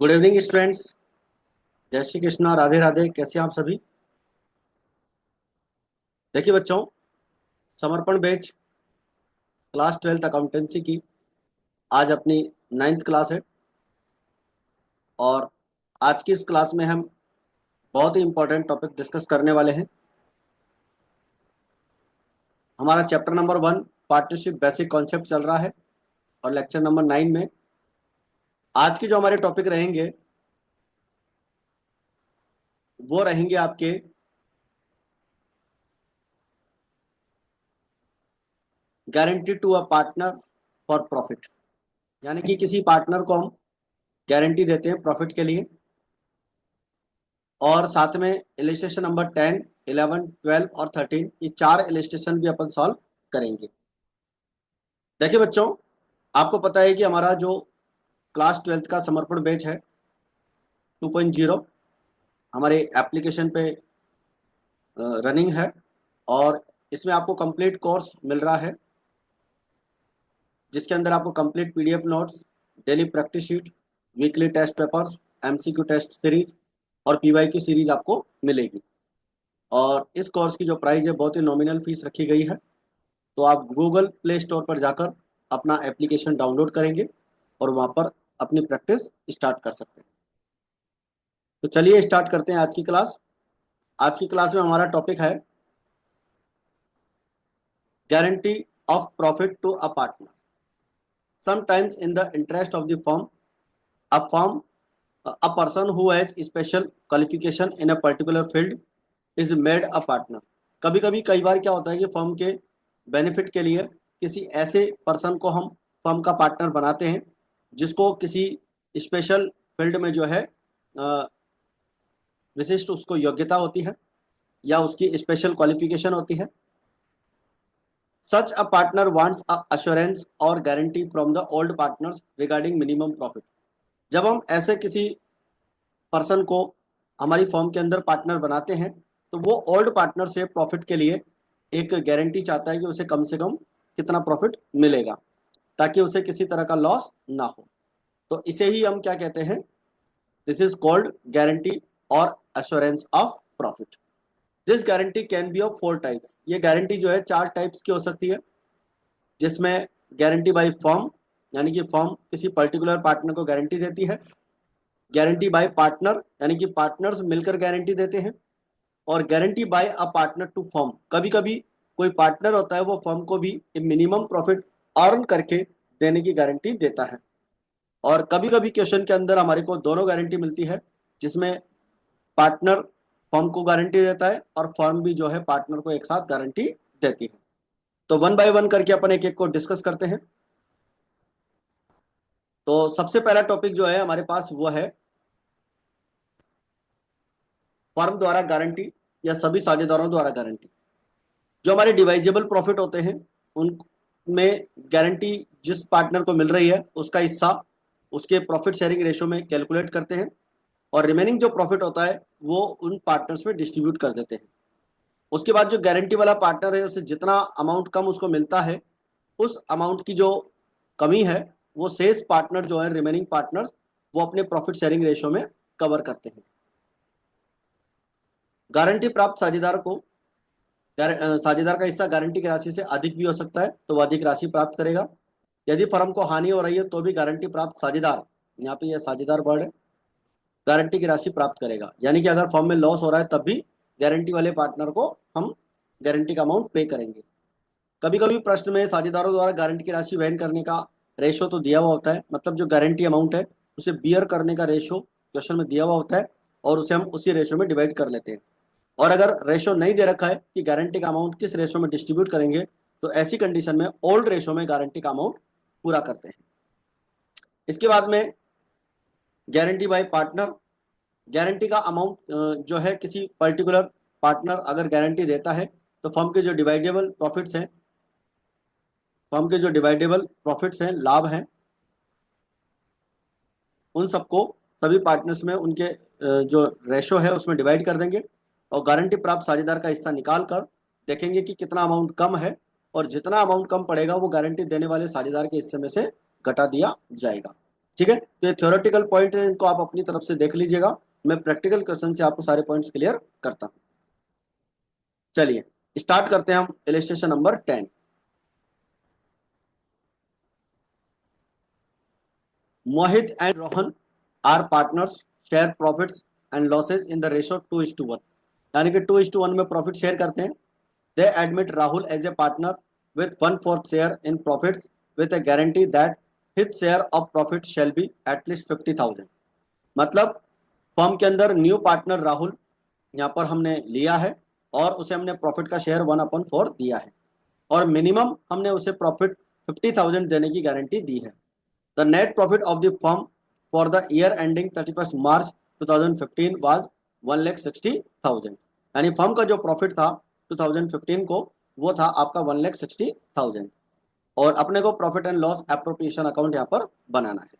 Good evening students. जय श्री कृष्णा, राधे राधे। कैसे हैं आप सभी? देखिए बच्चों, समर्पण बैच क्लास 12th अकाउंटेंसी की आज अपनी 9th क्लास है। और आज की इस क्लास में हम बहुत ही इंपॉर्टेंट टॉपिक डिस्कस करने वाले हैं। हमारा chapter number 1 partnership basic concept चल रहा है और लेक्चर नंबर 9 में आज के जो हमारे टॉपिक रहेंगे वो रहेंगे आपके guarantee to a partner for profit, यानी कि किसी पार्टनर को हम गारंटी देते हैं प्रॉफिट के लिए। और साथ में इलिस्ट्रेशन नंबर 10, 11, 12 और 13, ये 4 इलिस्ट्रेशन भी अपन सॉल्व करेंगे। देखिए बच्चों, आपको पता है कि हमारा जो क्लास 12th का समर्पण बैच है 2.0 हमारे एप्लीकेशन पे रनिंग है और इसमें आपको कंप्लीट कोर्स मिल रहा है, जिसके अंदर आपको complete PDF notes, daily practice sheet, weekly test papers, MCQ test series और पीवाईक्यू सीरीज आपको मिलेगी। और इस कोर्स की जो प्राइस है बहुत ही नॉमिनल फीस रखी गई है। तो आप गूगल प्ले स्टोर पर जाकर अपना एप्लीकेशन डाउनलोड करेंगे और वहाँ पर अपनी प्रैक्टिस स्टार्ट कर सकते हैं। तो चलिए स्टार्ट करते हैं आज की क्लास। आज की क्लास में हमारा टॉपिक है guarantee of profit to a partner. Sometimes in the interest of the firm, a firm, a person who has special qualification in a particular field is made a partner। कभी कभी कई बार क्या होता है कि फर्म के benefit के लिए किसी ऐसे पर्सन को हम फर्म का पार्टनर बनाते हैं जिसको किसी स्पेशल फील्ड में जो है विशिष्ट उसको योग्यता होती है या उसकी स्पेशल क्वालिफिकेशन होती है। Such a partner wants a assurance और guarantee from the old partners regarding minimum profit. जब हम ऐसे किसी पर्सन को हमारी फर्म के अंदर पार्टनर बनाते हैं तो वो ओल्ड पार्टनर से प्रॉफिट के लिए एक गारंटी चाहता है कि उसे कम से कम कितना प्रॉफिट मिलेगा ताकि उसे किसी तरह का लॉस ना हो। तो इसे ही हम क्या कहते हैं? दिस इज कॉल्ड गारंटी और assurance of profit. This guarantee can be of 4 types. ये गारंटी जो है 4 टाइप्स की हो सकती है, जिसमें गारंटी बाय फर्म, यानी कि फर्म किसी पर्टिकुलर पार्टनर को गारंटी देती है। गारंटी बाय पार्टनर, यानी कि पार्टनर्स मिलकर गारंटी देते हैं। और guarantee by a partner to firm, कभी कभी कोई पार्टनर होता है वो फर्म को भी मिनिमम प्रॉफिट अर्न करके देने की गारंटी देता है। और कभी कभी क्वेश्चन के अंदर हमारे को दोनों गारंटी मिलती है, जिसमें पार्टनर फर्म को गारंटी देता है और फर्म भी जो है पार्टनर को एक साथ गारंटी देती है। तो वन बाय वन करके अपन एक एक को डिस्कस करते हैं। तो सबसे पहला टॉपिक जो है हमारे पास वो है फर्म द्वारा गारंटी या सभी साझेदारों द्वारा गारंटी। जो हमारे डिवाइजेबल प्रॉफिट होते हैं उनमें गारंटी जिस पार्टनर को मिल रही है उसका हिस्सा उसके प्रॉफिट शेयरिंग रेशो में कैलकुलेट करते हैं और रिमेनिंग जो प्रॉफिट होता है वो उन पार्टनर्स में डिस्ट्रीब्यूट कर देते हैं। उसके बाद जो गारंटी वाला पार्टनर है उसे जितना अमाउंट कम उसको मिलता है, उस अमाउंट की जो कमी है वो शेष पार्टनर जो है रिमेनिंग पार्टनर वो अपने प्रॉफिट शेयरिंग रेशो में कवर करते हैं। गारंटी प्राप्त साझेदार को साझेदार का हिस्सा गारंटी की राशि से अधिक भी हो सकता है, तो वह अधिक राशि प्राप्त करेगा। यदि फर्म को हानि हो रही है तो भी गारंटी प्राप्त साझेदार, यहाँ पे यह साझेदार वर्ड है, गारंटी की राशि प्राप्त करेगा। यानी कि अगर फर्म में लॉस हो रहा है तब भी गारंटी वाले पार्टनर को हम गारंटी का अमाउंट पे करेंगे। कभी कभी प्रश्न में साझेदारों द्वारा गारंटी की राशि वहन करने का रेशो तो दिया हुआ होता है, मतलब जो गारंटी अमाउंट है उसे बियर करने का रेशो क्वेश्चन में दिया हुआ होता है और उसे हम उसी रेशो में डिवाइड कर लेते हैं। और अगर रेशो नहीं दे रखा है कि गारंटी का अमाउंट किस रेशो में डिस्ट्रीब्यूट करेंगे तो ऐसी कंडीशन में ओल्ड रेशो में गारंटी का अमाउंट पूरा करते हैं। इसके बाद में गारंटी बाय पार्टनर। गारंटी का अमाउंट जो है किसी पर्टिकुलर पार्टनर अगर गारंटी देता है तो फर्म के जो डिवाइडेबल प्रॉफिट्स हैं, लाभ हैं, उन सबको सभी पार्टनर्स में उनके जो रेशो है उसमें डिवाइड कर देंगे और गारंटी प्राप्त साझेदार का हिस्सा निकाल कर देखेंगे कि कितना अमाउंट कम है और जितना अमाउंट कम पड़ेगा वो गारंटी देने वाले साझेदार के हिस्से में से घटा दिया जाएगा। ठीक है, तो ये थ्योरेटिकल पॉइंट है, इनको आप अपनी तरफ से देख लीजिएगा, मैं प्रैक्टिकल क्वेश्चन से आपको सारे पॉइंट्स क्लियर करता हूँ। चलिए स्टार्ट करते हैं हम illustration number 10। Mohit and Rohan are partners, share profits and losses in the ratio 2:1, यानी कि 2:1 में प्रॉफिट शेयर करते हैं। They admit Rahul as a partner with 1/4 share in profits with a guarantee that his share of profit shall be at least 50,000। मतलब firm के अंदर new partner Rahul यहाँ पर हमने लिया है और उसे हमने प्रॉफिट का शेयर 1/4 दिया है, और मिनिमम हमने उसे प्रॉफिट 50,000 देने की गारंटी दी है। The net profit of the firm for the year ending 31 March 2015 was 1,60,000, यानी फर्म का जो प्रॉफिट था 2015 को वो था आपका 1,60,000, और अपने को profit and loss appropriation account यहाँ पर बनाना है।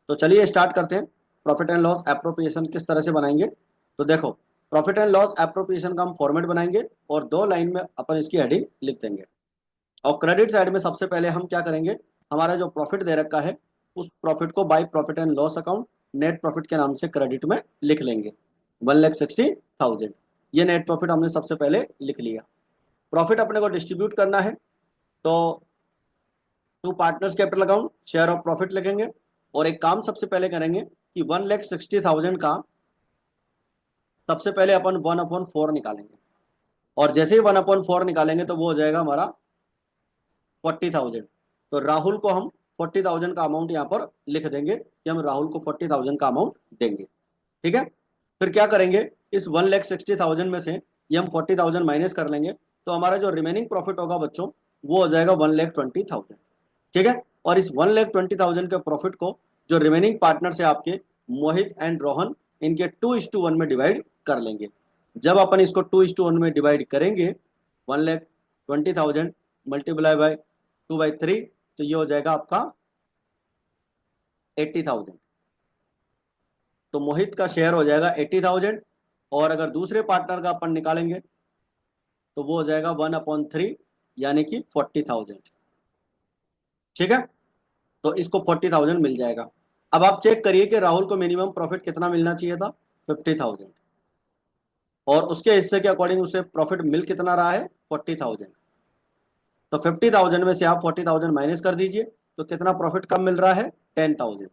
तो चलिए स्टार्ट करते हैं। प्रॉफिट एंड लॉस एप्रोप्रिएशन किस तरह से बनाएंगे, तो देखो प्रॉफिट एंड लॉस एप्रोप्रिएशन का हम फॉर्मेट बनाएंगे और 2 लाइन में अपन इसकी हेडिंग लिख देंगे। और क्रेडिट साइड में सबसे पहले हम क्या करेंगे, हमारा जो प्रॉफिट दे रखा है उस प्रॉफिट को by profit and loss account net profit के नाम से क्रेडिट में लिख लेंगे 1,60,000। ये नेट प्रॉफिट हमने सबसे पहले लिख लिया। प्रॉफिट अपने को डिस्ट्रीब्यूट करना है, तो to partners capital account share of profit लिखेंगे, और एक काम सबसे पहले करेंगे कि 1,60,000 का सबसे पहले अपन 1/4 निकालेंगे, और जैसे ही 1/4 निकालेंगे तो वो हो जाएगा हमारा 40,000। तो राहुल को हम 40,000 का अमाउंट यहाँ पर लिख देंगे कि हम राहुल को 40,000 का अमाउंट देंगे। ठीक है, फिर क्या करेंगे, इस 1,60,000 में से ये हम 40,000 माइनस कर लेंगे, तो हमारा जो रिमेनिंग प्रॉफिट होगा बच्चों वो हो जाएगा 1,20,000। ठीक है, और इस 1,20,000 के प्रॉफिट को जो रिमेनिंग पार्टनर है आपके मोहित एंड रोहन, इनके 2:1 में डिवाइड कर लेंगे। जब अपन इसको 2:1 में डिवाइड करेंगे 1,20,000 मल्टीप्लाई बाय 2/3, तो ये हो जाएगा आपका 80,000। तो मोहित का शेयर हो जाएगा 80,000, और अगर दूसरे पार्टनर का अपन निकालेंगे तो वो हो जाएगा 1/3 यानी कि 40,000। ठीक है, तो इसको 40,000 मिल जाएगा। अब आप चेक करिए कि राहुल को मिनिमम प्रॉफिट कितना मिलना चाहिए था, 50,000, और उसके हिस्से के अकॉर्डिंग उसे प्रॉफिट मिल कितना रहा है, 40,000। तो 50,000 में से आप 40,000 माइनस कर दीजिए, तो कितना प्रॉफिट कम मिल रहा है, 10,000।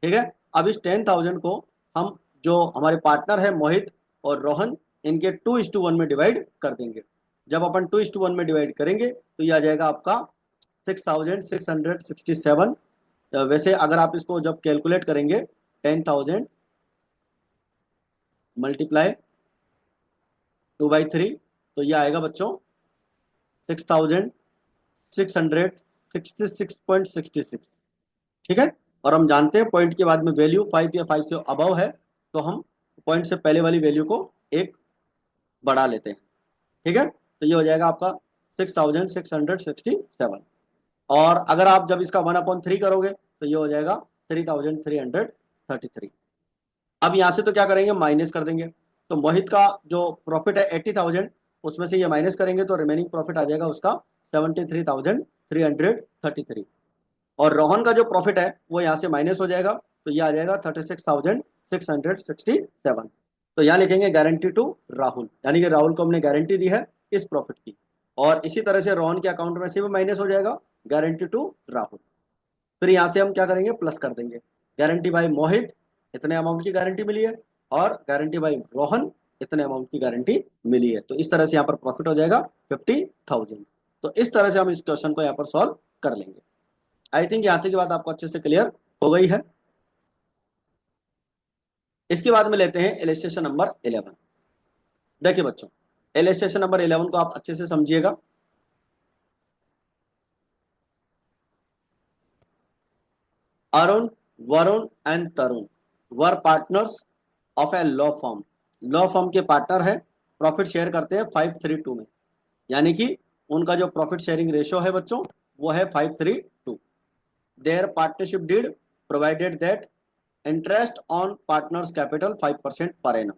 ठीक है, अब इस 10,000 को हम जो हमारे पार्टनर है मोहित और रोहन, इनके 2:1 में डिवाइड कर देंगे। जब अपन 2:1 में डिवाइड करेंगे तो ये आ जाएगा आपका 6,667। वैसे अगर आप इसको जब कैलकुलेट करेंगे 10,000 मल्टीप्लाई 2/3, तो ये आएगा बच्चों 6,666.66। ठीक है, और हम जानते हैं पॉइंट के बाद में वैल्यू 5 या 5 से अबव है, तो हम पॉइंट से पहले वाली वैल्यू को एक बढ़ा लेते हैं। ठीक है, तो ये हो जाएगा आपका 6,667। और अगर आप जब इसका 1/3 करोगे तो ये हो जाएगा 3,333। अब यहाँ से तो क्या करेंगे, माइनस कर देंगे। तो मोहित का जो प्रॉफिट है 80,000, उसमें से ये माइनस करेंगे तो रिमेनिंग प्रॉफिट आ जाएगा उसका 73,333। और रोहन का जो प्रॉफिट है वो यहाँ से माइनस हो जाएगा, तो ये आ जाएगा 36,667। तो यहाँ लिखेंगे गारंटी टू राहुल, यानी कि राहुल को हमने गारंटी दी है इस प्रॉफिट की, और इसी तरह से रोहन के अकाउंट में से भी माइनस हो जाएगा गारंटी टू राहुल। फिर यहाँ से हम क्या करेंगे, प्लस कर देंगे, गारंटी बाय मोहित इतने अमाउंट की गारंटी मिली है, और गारंटी बाय रोहन इतने अमाउंट की गारंटी मिली है। तो इस तरह से यहाँ पर प्रॉफिट हो जाएगा 50,000। तो इस तरह से हम इस क्वेश्चन को यहाँ पर सॉल्व कर लेंगे। आई थिंक यहाँ तक की बात आपको अच्छे से क्लियर हो गई है। इसके बाद में लेते हैं इलस्ट्रेशन नंबर 11। देखिए बच्चों, इलस्ट्रेशन नंबर 11 को आप अच्छे से समझिएगा। Arun, Varun and Tarun were partners of a law firm. Law firm के पार्टनर है, प्रॉफिट शेयर करते हैं 5:3 में, यानी कि उनका जो प्रॉफिट शेयरिंग रेशियो है बच्चों वो है 5:3। Their partnership deed provided that interest on partners capital 5% per annum.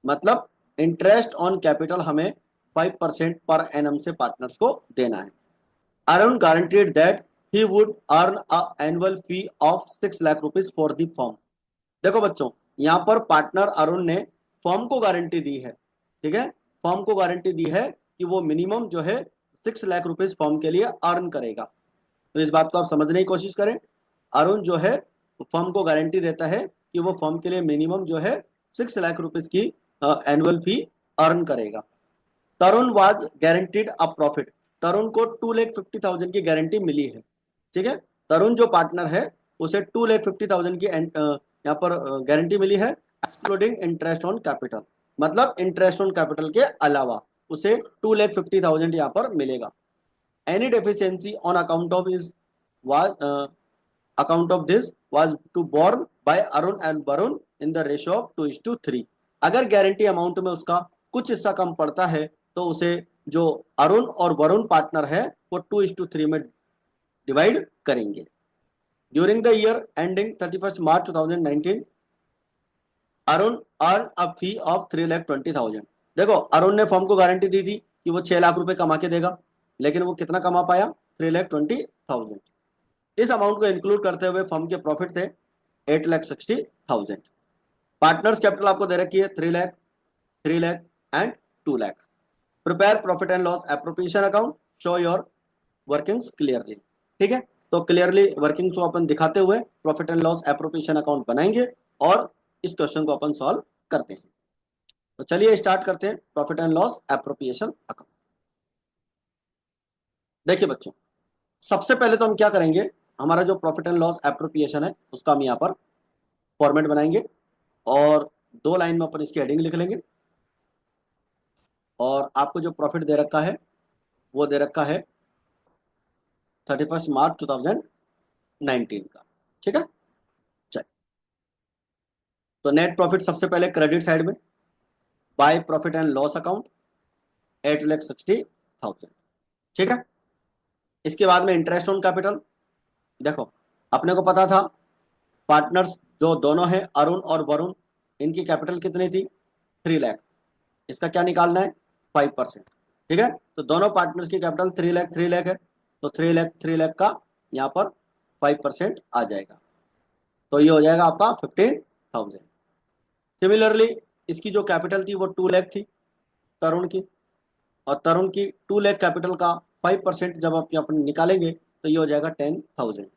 मतलब इंटरेस्ट ऑन कैपिटल हमें 5% पर एनम से पार्टनर्स को देना है। Arun guaranteed that he would earn a annual fee of 6 lakh rupees for the firm. देखो बच्चों, यहाँ पर पार्टनर अरुण ने फर्म को गारंटी दी है, ठीक है, फर्म को गारंटी दी है कि वो मिनिमम जो है 6 लाख रुपीज फर्म के लिए अर्न करेगा। तो इस बात को आप समझने की कोशिश करें। अरुण जो है फर्म को गारंटी देता है कि वो फर्म के लिए मिनिमम जो है 6 लाख रुपीज की एनुअल फी अर्न करेगा। तरुण वाज गारंटीड अ प्रॉफिट, तरुण को 2,50,000 की गारंटी मिली है, ठीक है। तरुण जो पार्टनर है उसे 2,50,000 की यहाँ पर गारंटी मिली है, एक्सक्लूडिंग इंटरेस्ट ऑन कैपिटल, मतलब इंटरेस्ट ऑन कैपिटल के अलावा उसे 2,50,000 यहाँ पर मिलेगा। Any deficiency on account of is was account of this was to borne by Arun and Varun in the ratio of 2:3। अगर गारंटी अमाउंट में उसका कुछ हिस्सा कम पड़ता है तो उसे जो अरुण और वरुण पार्टनर है वो 2:3 में डिवाइड करेंगे। During the year ending 31 March 2019 Arun earn a fee of 3,20,000। देखो, अरुण ने फर्म को गारंटी दी थी कि वो 6 लाख रुपए कमा के देगा, लेकिन वो कितना कमा पाया? 3,20,000। इस अमाउंट को इंक्लूड करते हुए फर्म के प्रॉफिट थे 8,60,000। पार्टनर्स कैपिटल आपको दे रखी है 3 lakh, 3 lakh and 2 lakh. Prepare profit and loss appropriation account, show your workings clearly, ठीक है। तो क्लियरली वर्किंग्स को अपन दिखाते हुए profit and loss appropriation account बनाएंगे और इस क्वेश्चन को अपन सॉल्व करते हैं। तो चलिए स्टार्ट करते हैं profit and loss appropriation account. देखिए बच्चों, सबसे पहले तो हम क्या करेंगे, हमारा जो प्रॉफिट एंड लॉस एप्रोप्रिएशन है उसका हम यहाँ पर फॉर्मेट बनाएंगे और 2 लाइन में अपन इसकी हेडिंग लिख लेंगे। और आपको जो प्रॉफिट दे रखा है वो दे रखा है 31 मार्च 2019 का, ठीक है। चलिए, तो नेट प्रॉफिट सबसे पहले क्रेडिट साइड में by profit and loss account 8,60,000, ठीक है। इसके बाद में इंटरेस्ट ऑन कैपिटल, देखो अपने को पता था पार्टनर्स जो दोनों हैं अरुण और वरुण, इनकी कैपिटल कितनी थी? 3 लाख। इसका क्या निकालना है? 5%, ठीक है। तो दोनों पार्टनर्स की कैपिटल 3 लाख 3 लाख है, तो 3 लाख 3 लाख का यहाँ पर 5% आ जाएगा, तो ये हो जाएगा आपका 15,000। सिमिलरली इसकी जो कैपिटल थी वो 2 लाख थी तरुण की, और तरुण की 2 लाख कैपिटल का 5% जब आप यहाँ पर निकालेंगे तो ये हो जाएगा 10,000।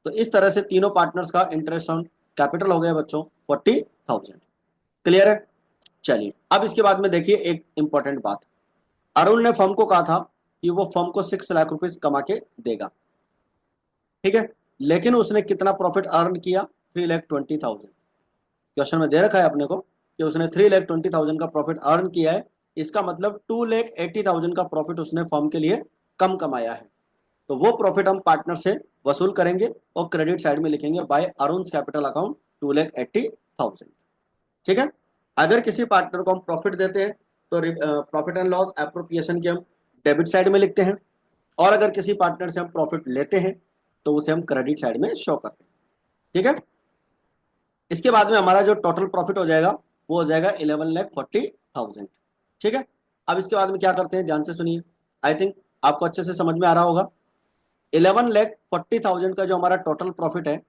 तो इस तरह से तीनों पार्टनर्स का इंटरेस्ट ऑन कैपिटल हो गया बच्चों 40,000। क्लियर है? चलिए, अब इसके बाद में देखिए एक इंपॉर्टेंट बात, अरुण ने फर्म को कहा था कि वो फर्म को 6 लाख रुपीज कमा के देगा, ठीक है, लेकिन उसने कितना प्रॉफिट अर्न किया? 3,20,000। क्वेश्चन में दे रखा है अपने को कि उसने 3,20,000 का प्रॉफिट अर्न किया है, इसका मतलब 2,80,000 का प्रॉफिट उसने फर्म के लिए कम कमाया है। तो वो प्रॉफिट हम पार्टनर से वसूल करेंगे और क्रेडिट साइड में लिखेंगे बाय अरुण कैपिटल अकाउंट 2,80,000, ठीक है। अगर किसी पार्टनर को हम प्रॉफिट देते हैं तो प्रॉफिट एंड लॉस एप्रोप्रिएशन की हम डेबिट साइड में लिखते हैं, और अगर किसी पार्टनर से हम प्रॉफिट लेते हैं तो उसे हम क्रेडिट साइड में शो करते हैं, ठीक है। इसके बाद में हमारा जो टोटल प्रॉफिट हो जाएगा वो हो जाएगा 11,40,000, ठीक है। अब इसके बाद में क्या करते हैं, ध्यान से सुनिए, आई थिंक आपको अच्छे से समझ में आ रहा होगा। 11,40,000 का जो हमारा टोटल प्रॉफिट है,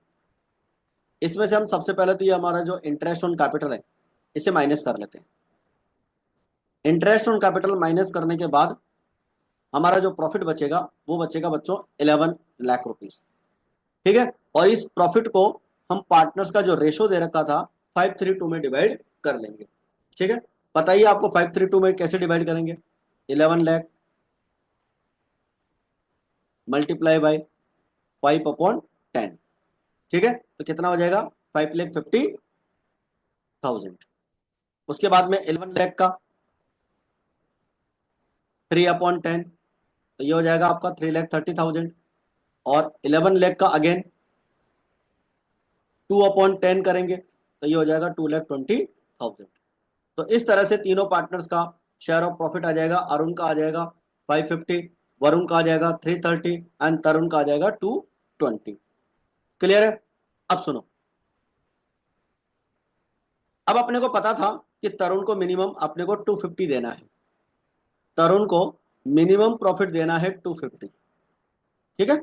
इसमें से हम सबसे पहले तो ये हमारा जो इंटरेस्ट ऑन कैपिटल है इसे माइनस कर लेते हैं। इंटरेस्ट ऑन कैपिटल माइनस करने के बाद हमारा जो प्रॉफिट बचेगा वो बचेगा बच्चों 11 लाख रुपीज, ठीक है। और इस प्रॉफिट को हम पार्टनर्स का जो रेशो दे रखा था 5:3 में डिवाइड कर लेंगे, ठीक है। बताइए आपको 5:3 में कैसे डिवाइड करेंगे? 11 लाख मल्टीप्लाई बाय 5/10, ठीक है, तो कितना हो जाएगा? 5,50,000। उसके बाद में 11 लाख का 3/10, तो ये हो जाएगा आपका 3,30,000। और 11 लाख का अगेन 2/10 करेंगे तो ये हो जाएगा 2,20,000। तो इस तरह से तीनों पार्टनर्स का शेयर ऑफ प्रॉफिट आ जाएगा, अरुण का आ जाएगा 550, वरुण का आ जाएगा 330 एंड तरुण का आ जाएगा 220। क्लियर है? अब सुनो, अब अपने को पता था कि तरुण को मिनिमम अपने को 250 देना है, तरुण को मिनिमम प्रॉफिट देना है 250, ठीक है।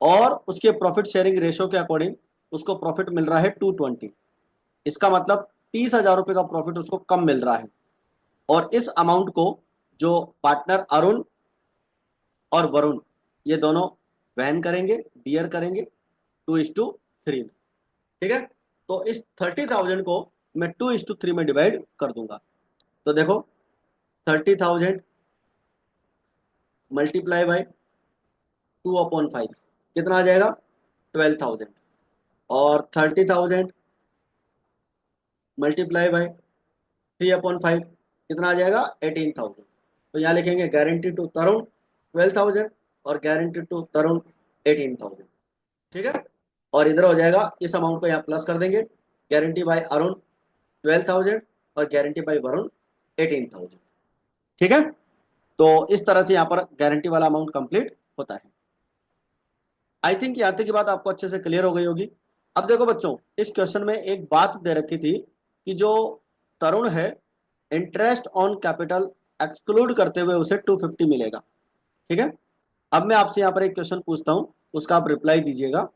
और उसके प्रॉफिट शेयरिंग रेशो के अकॉर्डिंग उसको प्रॉफिट मिल रहा है 220। इसका मतलब 30,000 रुपये का प्रॉफिट उसको कम मिल रहा है। और इस अमाउंट को जो पार्टनर अरुण और वरुण ये दोनों वहन करेंगे, बियर करेंगे 2:3 में। ठीक है, तो इस 30,000 को मैं 2:3 में डिवाइड कर दूंगा। तो देखो 30,000 मल्टीप्लाई बाय 2/5 कितना आ जाएगा 12,000। और 30,000 मल्टीप्लाई बाय 3/5 कितना आ जाएगा 18,000। तो यहाँ लिखेंगे गारंटी टू तरुण 12,000 और गारंटी टू तरुण 18,000। ठीक है, और इधर हो जाएगा, इस अमाउंट को यहाँ प्लस कर देंगे, गारंटी बाय अरुण 12,000 और गारंटी बाय वरुण 18,000। ठीक है, तो इस तरह से यहाँ पर गारंटी वाला अमाउंट कंप्लीट होता है। आई थिंक यहाँ तक की बात आपको अच्छे से क्लियर हो गई होगी। अब देखो बच्चों, इस क्वेश्चन में एक बात दे रखी थी कि जो तरुण है इंटरेस्ट ऑन कैपिटल एक्सक्लूड करते हुए उसे 250 मिलेगा। ठीक है, अब मैं आपसे यहाँ पर एक क्वेश्चन पूछता हूँ, उसका आप रिप्लाई दीजिएगा।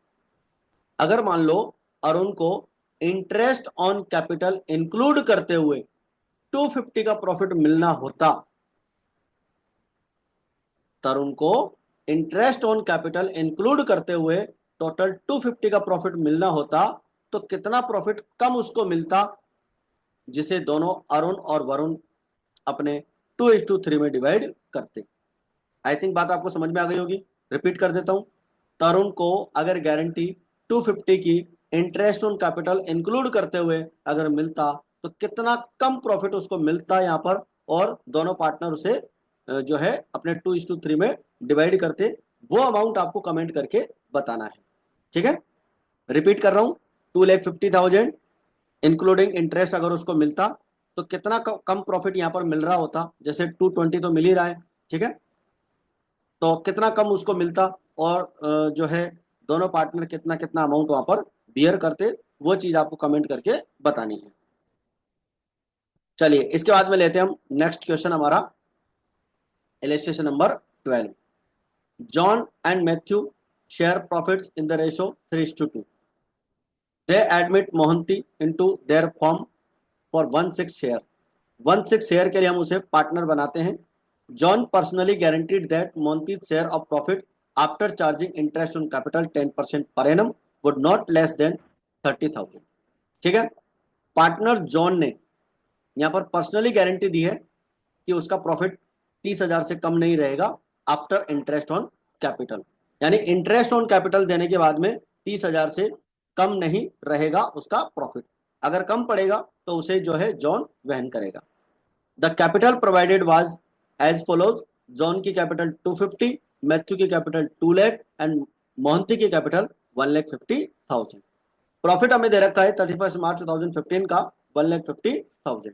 अगर मान लो अरुण को इंटरेस्ट ऑन कैपिटल इंक्लूड करते हुए 250 का प्रॉफिट मिलना होता, तरुण को इंटरेस्ट ऑन कैपिटल इंक्लूड करते हुए टोटल 250 का प्रॉफिट मिलना होता, तो कितना प्रॉफिट कम उसको मिलता, जिसे दोनों अरुण और वरुण अपने 2:3 में डिवाइड करते। आई थिंक बात आपको समझ में आ गई होगी। रिपीट कर देता हूं, तरुण को अगर गारंटी 250 की इंटरेस्ट ऑन कैपिटल इंक्लूड करते हुए अगर मिलता, तो कितना कम प्रॉफिट उसको मिलता यहाँ पर, और दोनों पार्टनर उसे जो है अपने 2:3 में डिवाइड करते। वो अमाउंट आपको कमेंट करके बताना है। ठीक है, रिपीट कर रहा हूं, 2,50,000 इंक्लूडिंग इंटरेस्ट अगर उसको मिलता, तो कितना कम प्रॉफिट यहाँ पर मिल रहा होता। जैसे 220 तो मिल ही रहा है, ठीक है, तो कितना कम उसको मिलता, और जो है दोनों पार्टनर कितना कितना अमाउंट वहां पर बियर करते, वो चीज आपको कमेंट करके बतानी है। चलिए इसके बाद में लेते हैं हम नेक्स्ट क्वेश्चन हमारा, illustration number 12। John and Matthew share profits in the ratio 3:2। They admit Mohanty into their firm for 1/6 share. 1/6 share के लिए हम उसे पार्टनर बनाते हैं। John personally guaranteed that Mohanty's share of profit after charging interest on capital 10% per annum would not less than 30,000। ठीक है, partner John ने यहाँ पर पर्सनली गारंटी दी है कि उसका प्रॉफिट 30,000 से कम नहीं रहेगा आफ्टर इंटरेस्ट ऑन कैपिटल, यानी इंटरेस्ट ऑन कैपिटल देने के बाद में 30,000 से कम नहीं रहेगा उसका प्रॉफिट। अगर कम पड़ेगा तो उसे जो है जॉन वहन करेगा। The capital provided was as follows. John की कैपिटल 250, मैथ्यू की कैपिटल 2 लाख एंड मोहंती की कैपिटल 1,50,000। प्रॉफिट हमें दे रखा है 31 मार्च 2015 का 1,50,000।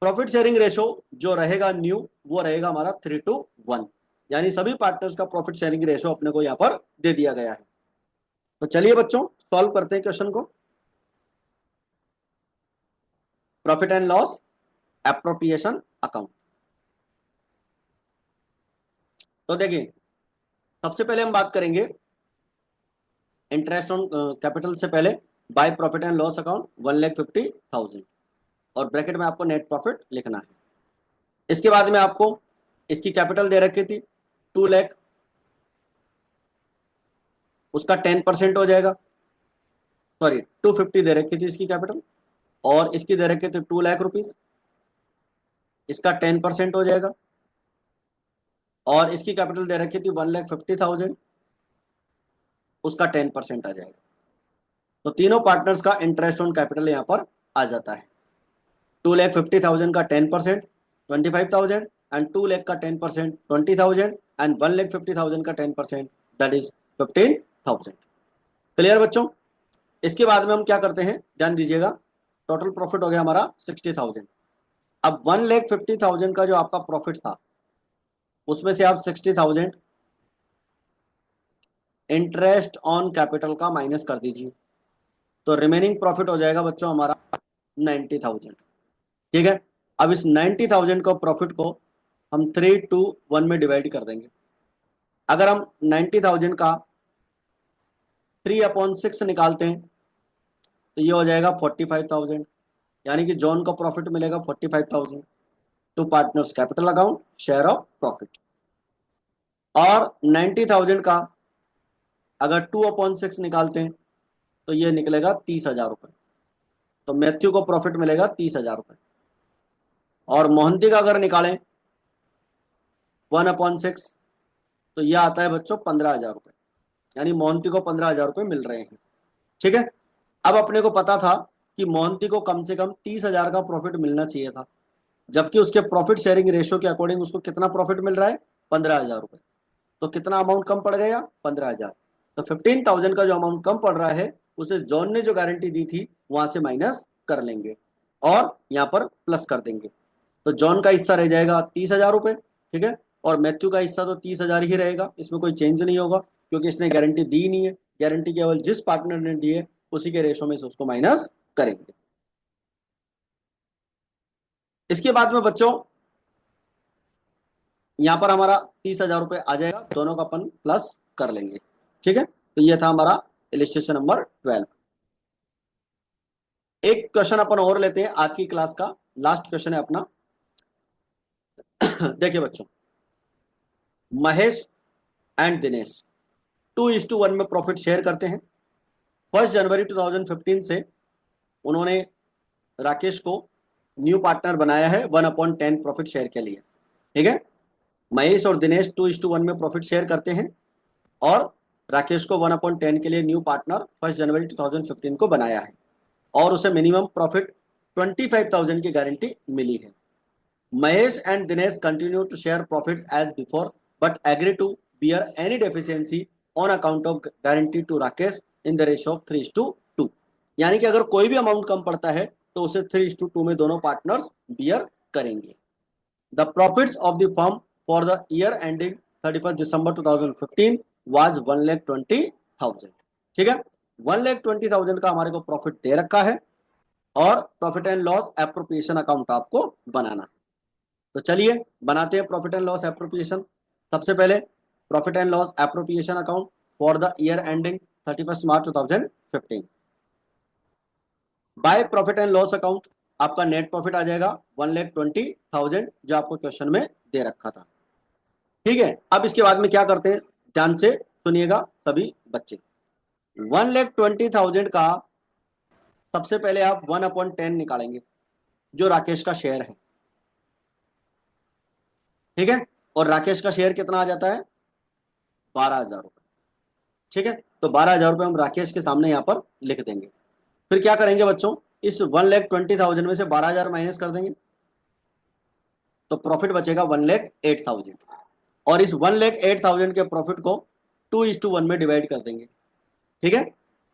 प्रॉफिट शेयरिंग रेशो जो रहेगा न्यू, वो रहेगा हमारा 3:1, यानी सभी पार्टनर्स का प्रॉफिट शेयरिंग रेशो अपने को यहाँ पर दे दिया गया है। तो चलिए बच्चों सॉल्व करते हैं क्वेश्चन को। Profit and loss appropriation account. तो देखिए सबसे पहले हम बात करेंगे इंटरेस्ट ऑन कैपिटल से पहले, by profit and loss account 1,50,000, और ब्रैकेट में आपको नेट प्रॉफिट लिखना है। इसके बाद में आपको इसकी कैपिटल दे रखी थी 2 लाख, उसका 10% हो जाएगा, सॉरी 250 दे रखी थी इसकी कैपिटल, और इसकी दे रखी थी 2 लाख रुपीज, इसका 10% हो जाएगा। और इसकी कैपिटल दे रखी थी 1,50,000, उसका 10% आ जाएगा। तो तीनों पार्टनर्स का इंटरेस्ट ऑन कैपिटल यहाँ पर आ जाता है। 2,50,000 का 10% 25,000, एंड 2 लाख का 10% 20,000, एंड 1,50,000 का 10% दैट इज 15,000। क्लियर बच्चों? इसके बाद में हम क्या करते हैं, ध्यान दीजिएगा, टोटल प्रॉफिट हो गया हमारा 60,000। अब 1,50,000 का जो आपका प्रॉफिट था, उसमें से आप 60,000 इंटरेस्ट ऑन कैपिटल का माइनस कर दीजिए, तो रिमेनिंग प्रॉफिट हो जाएगा बच्चों हमारा 90,000। ठीक है, अब इस 90,000 को प्रॉफिट को हम 3:1 में डिवाइड कर देंगे। अगर हम 90,000 का 3/6 निकालते हैं तो ये हो जाएगा 45,000, यानी कि जॉन को प्रॉफिट मिलेगा 45,000 to partners capital account share of profit. और 90,000 का अगर 2/6 निकालते हैं तो ये निकलेगा 30,000 रुपये, तो मैथ्यू को प्रॉफिट मिलेगा 30,000 रुपये। और मोहंती का अगर निकालें 1/6 तो यह आता है बच्चों 15,000 रुपये, यानी मोहंती को 15,000 रुपये मिल रहे हैं। ठीक है, अब अपने को पता था कि मोहंती को कम से कम 30,000 का प्रॉफिट मिलना चाहिए था, जबकि उसके प्रॉफिट शेयरिंग रेशियो के अकॉर्डिंग उसको कितना प्रॉफिट मिल रहा है, 15,000 रुपये। तो कितना अमाउंट कम पड़ गया, 15,000। तो 15,000 का जो अमाउंट कम पड़ रहा है उसे जॉन ने जो गारंटी दी थी वहां से माइनस कर लेंगे और यहाँ पर प्लस कर देंगे। तो जॉन का हिस्सा रह जाएगा 30,000 रुपये, ठीक है, और मैथ्यू का हिस्सा तो 30,000 ही रहेगा, इसमें कोई चेंज नहीं होगा क्योंकि इसने गारंटी दी नहीं है। गारंटी केवल जिस पार्टनर ने दी है उसी के रेशो में से उसको माइनस करेंगे। इसके बाद में बच्चों यहां पर हमारा 30,000 रुपये आ जाएगा, दोनों का अपन प्लस कर लेंगे। ठीक है, तो ये था हमारा इलिस्ट्रेशन नंबर 12। एक क्वेश्चन अपन और लेते हैं, आज की क्लास का लास्ट क्वेश्चन है अपना। देखिए बच्चों, महेश एंड दिनेश 2:1 में प्रॉफिट शेयर करते हैं। 1 जनवरी 2015 से उन्होंने राकेश को न्यू पार्टनर बनाया है 1/10 प्रॉफिट शेयर के लिए। ठीक है, महेश और दिनेश 2:1 में प्रॉफिट शेयर करते हैं और राकेश को 1/10 के लिए न्यू पार्टनर 1 जनवरी 2015 को बनाया है और उसे मिनिमम प्रॉफिट 25,000 की गारंटी मिली है। Mahesh and Dinesh continue to share profits as before but agree to bear any deficiency on account of guarantee to Rakesh in the ratio of 3:2। यानी कि अगर कोई भी अमाउंट कम पड़ता है तो उसे 3:2 में दोनों पार्टनर्स बियर करेंगे। The profits of the firm for the year ending 31 December 2015 was 1,20,000। ठीक है, 1,20,000 का हमारे को प्रॉफिट दे रखा है और profit and loss appropriation account आपको बनाना है। तो चलिए बनाते हैं प्रॉफिट एंड लॉस एप्रोप्रिएशन। सबसे पहले profit and loss appropriation account for the year ending 31 March 2015। By profit and loss account आपका नेट प्रॉफिट आ जाएगा 1,20,000 जो आपको क्वेश्चन में दे रखा था। ठीक है, अब इसके बाद में क्या करते हैं, ध्यान से सुनिएगा सभी बच्चे। 1,20,000 का सबसे पहले आप 1/10 निकालेंगे जो राकेश का शेयर है। ठीक है, और राकेश का शेयर कितना आ जाता है, 12,000 रुपये। ठीक है, तो 12,000 रुपये हम राकेश के सामने यहाँ पर लिख देंगे। फिर क्या करेंगे बच्चों, इस 1,20,000 में से 12,000 माइनस कर देंगे तो प्रॉफिट बचेगा 1,08,000 और इस 1,08,000 के प्रॉफिट को 2:1 में डिवाइड कर देंगे। ठीक है,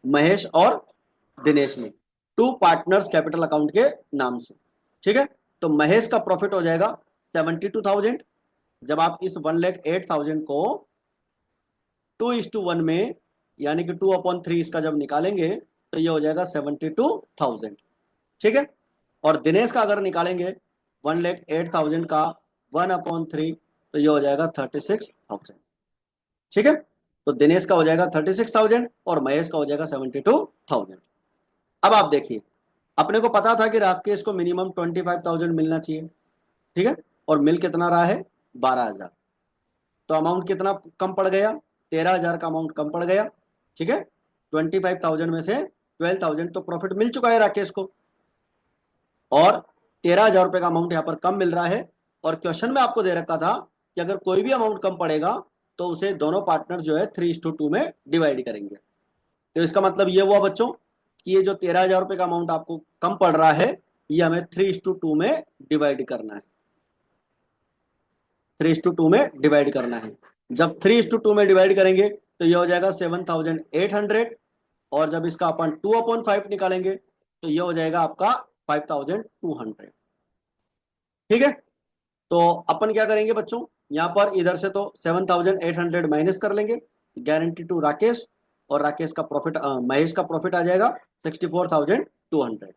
महेश और दिनेश ने टू पार्टनर्स कैपिटल अकाउंट के नाम से। ठीक है, तो महेश का प्रॉफिट हो जाएगा 72,000। जब आप इस 1,08,000 को 2:1 में यानी कि 2/3 इसका जब निकालेंगे तो ये हो जाएगा 72,000। ठीक है, और दिनेश का अगर निकालेंगे 1,08,000 का 1/3 तो ये हो जाएगा 36,000। ठीक है, तो दिनेश का हो जाएगा 36,000 और महेश का हो जाएगा 72,000। अब आप देखिए, अपने को पता था कि राकेश को मिनिमम 25,000 मिलना चाहिए। ठीक है, और मिल कितना रहा है, 12,000। तो अमाउंट कितना कम पड़ गया, 13,000 का अमाउंट कम पड़ गया। ठीक है, 25,000 में से 12,000 तो प्रॉफिट मिल चुका है राकेश को और 13,000 रुपये का अमाउंट यहाँ पर कम मिल रहा है। और क्वेश्चन में आपको दे रखा था कि अगर कोई भी अमाउंट कम पड़ेगा तो उसे दोनों पार्टनर जो है 3:2 में डिवाइड करेंगे। तो इसका मतलब ये हुआ बच्चों कि ये जो 13,000 रुपये का अमाउंट आपको कम पड़ रहा है ये हमें 3:2 में डिवाइड करना है। 3:2 में डिवाइड करना है। जब 3:2 में डिवाइड करेंगे तो ये हो जाएगा 7,800 और जब इसका अपन 2/5 निकालेंगे तो ये हो जाएगा आपका 5,200। ठीक है, तो अपन क्या करेंगे बच्चों, यहां पर इधर से तो 7,800 माइनस कर लेंगे गारंटी टू राकेश और राकेश का प्रॉफिट महेश का प्रॉफिट आ जाएगा 64,200।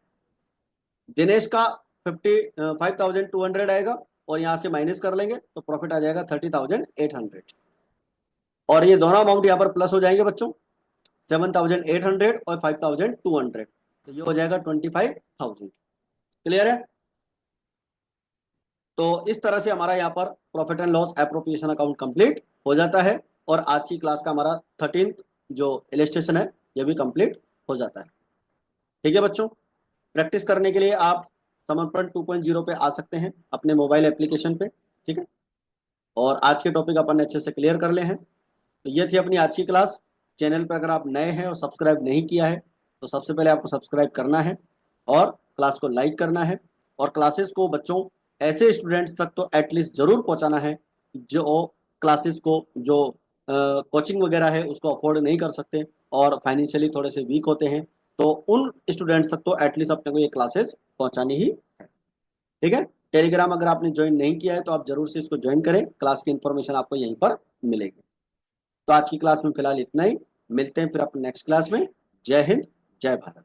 दिनेश का 5,200 आएगा और यहां से माइनस कर लेंगे तो प्रॉफिट आ जाएगा 30,800। और ये दोनों अमाउंट यहाँ पर प्लस हो जाएंगे बच्चों, 7,800 और 5,200, तो ये हो जाएगा 25,000। क्लियर है? तो इस तरह से हमारा यहाँ पर profit and loss appropriation account complete हो जाता है, और आज की क्लास का हमारा 13th जो इलस्ट्रेशन है ये भी कंप्लीट हो जाता है। ठीक है बच्चों, प्रैक्टिस करने के लिए आप समर्पण 2.0 पे आ सकते हैं अपने मोबाइल एप्लीकेशन पे। ठीक है, और आज के टॉपिक अपन ने अच्छे से क्लियर कर ले हैं। तो ये थी अपनी आज की क्लास। चैनल पर अगर आप नए हैं और सब्सक्राइब नहीं किया है तो सबसे पहले आपको सब्सक्राइब करना है और क्लास को लाइक करना है, और क्लासेस को बच्चों ऐसे स्टूडेंट्स तक तो एटलीस्ट ज़रूर पहुंचाना है जो क्लासेस को, जो कोचिंग वगैरह है उसको अफोर्ड नहीं कर सकते और फाइनेंशियली थोड़े से वीक होते हैं, तो उन स्टूडेंट्स तक तो एटलीस्ट अपने को ये क्लासेस पहुंचानी ही है। ठीक है, टेलीग्राम अगर आपने ज्वाइन नहीं किया है तो आप जरूर से इसको ज्वाइन करें, क्लास की इंफॉर्मेशन आपको यहीं पर मिलेगी। तो आज की क्लास में फिलहाल इतना ही, मिलते हैं फिर अपने नेक्स्ट क्लास में। जय हिंद, जय भारत।